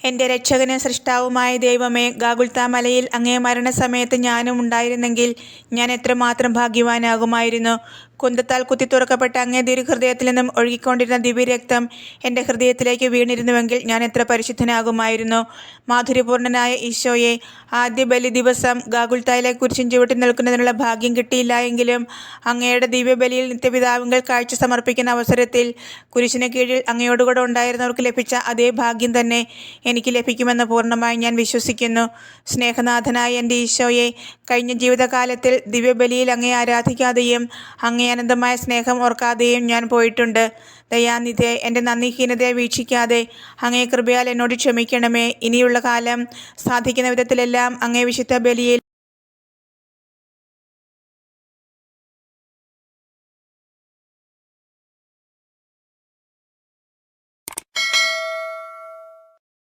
എൻ്റെ രക്ഷകനും സൃഷ്ടാവുമായ ദൈവമേ, ഗാഗുൽത്താ മലയിൽ അങ്ങേ മരണസമയത്ത് ഞാനും ഉണ്ടായിരുന്നെങ്കിൽ ഞാൻ എത്രമാത്രം ഭാഗ്യവാനാകുമായിരുന്നു. കുന്തത്താൽ കുത്തിത്തുറക്കപ്പെട്ട അങ്ങേ ദീർഘൃദയത്തിൽ നിന്നും ഒഴുകിക്കൊണ്ടിരുന്ന ദിവ്യരക്തം എൻ്റെ ഹൃദയത്തിലേക്ക് വീണിരുന്നുവെങ്കിൽ ഞാൻ എത്ര പരിശുദ്ധനാകുമായിരുന്നു. മാധുര്യപൂർണനായ ഈശോയെ, ആദ്യ ബലി ദിവസം ഗാഗുൽത്തായിലെ കുരിശിൻ ചുവട്ടിൽ നിൽക്കുന്നതിനുള്ള ഭാഗ്യം കിട്ടിയില്ല എങ്കിലും അങ്ങയുടെ ദിവ്യബലിയിൽ നിത്യപിതാവിങ്കൽ കാഴ്ച സമർപ്പിക്കുന്ന അവസരത്തിൽ കുരിശിന് കീഴിൽ അങ്ങയോടുകൂടെ ഉണ്ടായിരുന്നവർക്ക് ലഭിച്ച അതേ ഭാഗ്യം തന്നെ എനിക്ക് ലഭിക്കുമെന്ന് പൂർണ്ണമായി ഞാൻ വിശ്വസിക്കുന്നു. സ്നേഹനാഥനായ എൻ്റെ ഈശോയെ, കഴിഞ്ഞ ജീവിതകാലത്തിൽ ദിവ്യബലിയിൽ അങ്ങയെ ആരാധിക്കാതെയും അങ്ങേ അനന്തമായ സ്നേഹം ഓർക്കാതെയും ഞാൻ പോയിട്ടുണ്ട്. ദയാനിധേ, എൻ്റെ നന്ദിഹീനതയെ വീക്ഷിക്കാതെ അങ്ങേ കൃപയാൽ എന്നോട് ക്ഷമിക്കണമേ. ഇനിയുള്ള കാലം സാധിക്കുന്ന വിധത്തിലെല്ലാം അങ്ങേ വിശുദ്ധ ബലിയിൽ